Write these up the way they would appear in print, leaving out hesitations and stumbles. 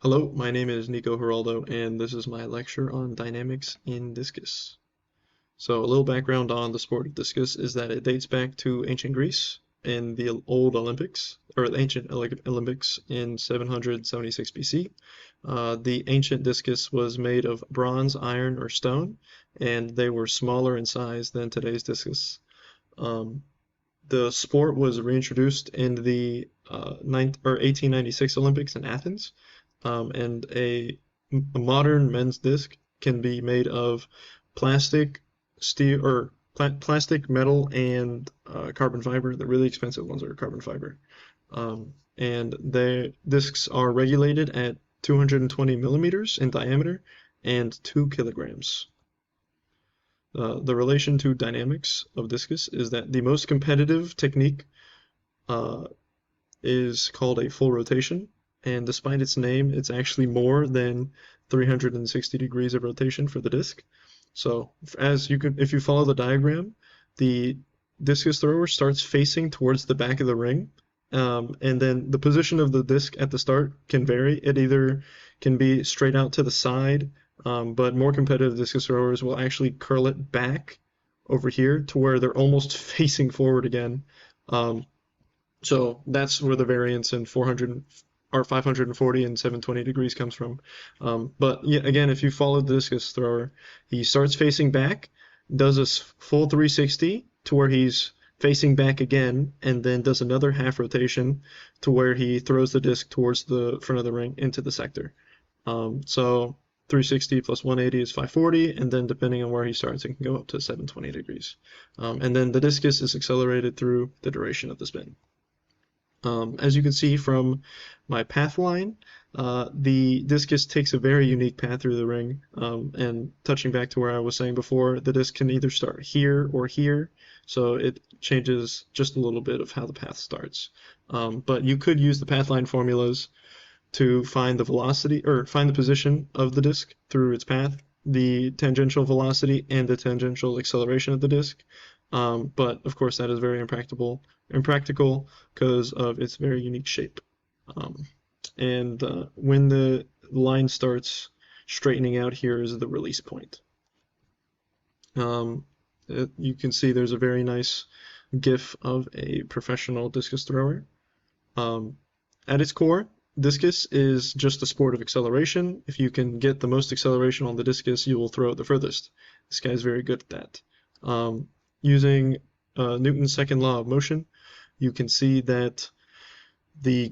Hello, my name is Nico Geraldo, and this is my lecture on dynamics in discus. So a little background on the sport of discus is that it dates back to ancient Greece in the old Olympics, or the ancient Olympics in 776 BC. The ancient discus was made of bronze, iron, or stone, and they were smaller in size than today's discus. Um, the sport was reintroduced in the 1896 Olympics in Athens, and a modern men's disc can be made of plastic, steel, or plastic, metal, and carbon fiber. The really expensive ones are carbon fiber. And the discs are regulated at 220 millimeters in diameter and 2 kilograms. The relation to dynamics of discus is that the most competitive technique uh, is called a full rotation, and despite its name, it's actually more than 360 degrees of rotation for the disc. So if you follow the diagram, the discus thrower starts facing towards the back of the ring, and then the position of the disc at the start can vary. It either can be straight out to the side, but more competitive discus throwers will actually curl it back over here to where they're almost facing forward again. So that's where the variance in 400 or 540 and 720 degrees comes from. But yeah, again, if you follow the discus thrower, he starts facing back, does a full 360 to where he's facing back again, and then does another half rotation to where he throws the disc towards the front of the ring into the sector. So 360 plus 180 is 540, and then depending on where he starts, it can go up to 720 degrees. And then the discus is accelerated through the duration of the spin. As you can see from my path line, the discus takes a very unique path through the ring. And touching back to where I was saying before, the disc can either start here or here, so it changes just a little bit of how the path starts. But you could use the path line formulas to find the velocity or find the position of the disc through its path, the tangential velocity and the tangential acceleration of the disc. But of course that is very impractical because of its very unique shape. And when the line starts straightening out, here is the release point. You can see there's a very nice GIF of a professional discus thrower. At its core, discus is just a sport of acceleration. If you can get the most acceleration on the discus, you will throw it the furthest. This guy's very good at that. Using Newton's second law of motion, you can see that the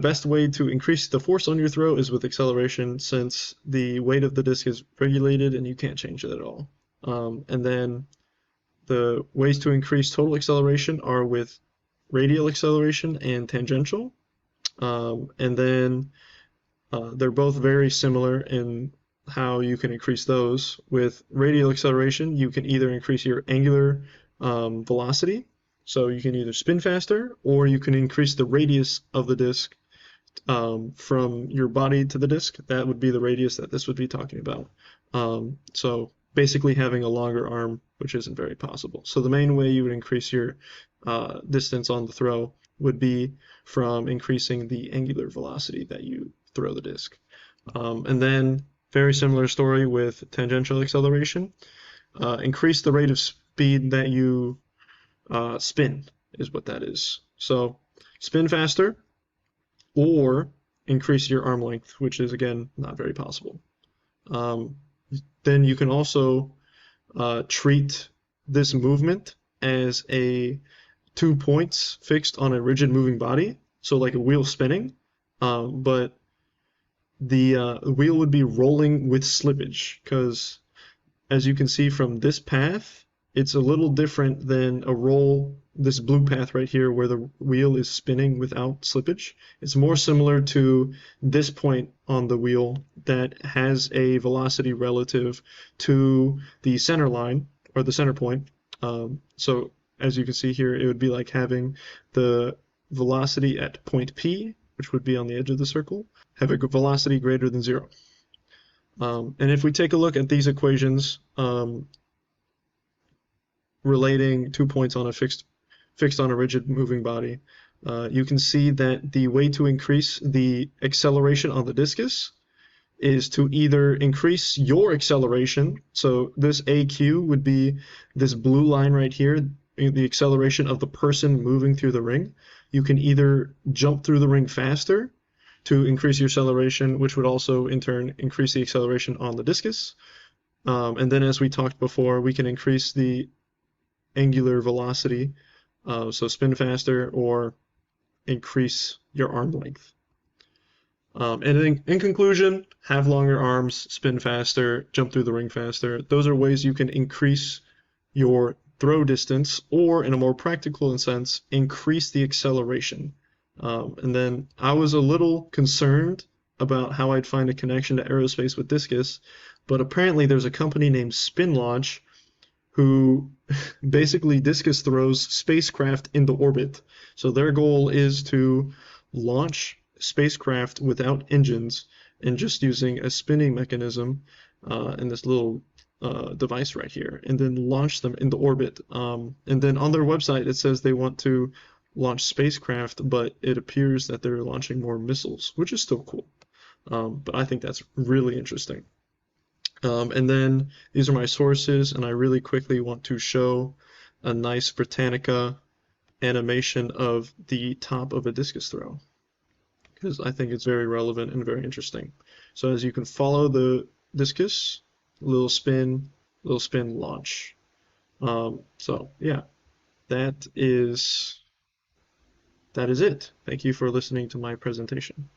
best way to increase the force on your throw is with acceleration, since the weight of the disc is regulated and you can't change it at all. And then the ways to increase total acceleration are with radial acceleration and tangential. And then they're both very similar in how you can increase those. With radial acceleration, you can either increase your angular velocity, so you can either spin faster, or you can increase the radius of the disc from your body to the disc. That would be the radius that this would be talking about. So basically having a longer arm, which isn't very possible. So the main way you would increase your distance on the throw would be from increasing the angular velocity that you throw the disc. And then very similar story with tangential acceleration. Increase the rate of speed that you spin is what that is. So spin faster or increase your arm length, which is again not very possible. Then you can also treat this movement as 2 points fixed on a rigid moving body, so like a wheel spinning, but the wheel would be rolling with slippage, because as you can see from this path, it's a little different than this blue path right here where the wheel is spinning without slippage. It's more similar to this point on the wheel that has a velocity relative to the center line or the center point. So as you can see here, it would be like having the velocity at point P, which would be on the edge of the circle, have a velocity greater than 0. And if we take a look at these equations relating 2 points on fixed on a rigid moving body, you can see that the way to increase the acceleration on the discus is to either increase your acceleration. So this AQ would be this blue line right here, the acceleration of the person moving through the ring. You can either jump through the ring faster to increase your acceleration, which would also in turn increase the acceleration on the discus. And then, as we talked before, we can increase the angular velocity, so spin faster or increase your arm length. And in conclusion, have longer arms, spin faster, jump through the ring faster. Those are ways you can increase your throw distance, or in a more practical sense, increase the acceleration. And then I was a little concerned about how I'd find a connection to aerospace with discus, but apparently there's a company named Spin Launch who basically discus throws spacecraft into orbit. So their goal is to launch spacecraft without engines and just using a spinning mechanism and this little device right here, and then launch them into orbit. And then on their website it says they want to launch spacecraft, but it appears that they're launching more missiles, which is still cool. But I think that's really interesting. And then these are my sources, and I really quickly want to show a nice Britannica animation of the top of a discus throw, because I think it's very relevant and very interesting. So as you can follow the discus, little spin, launch. So yeah, that is it. Thank you for listening to my presentation.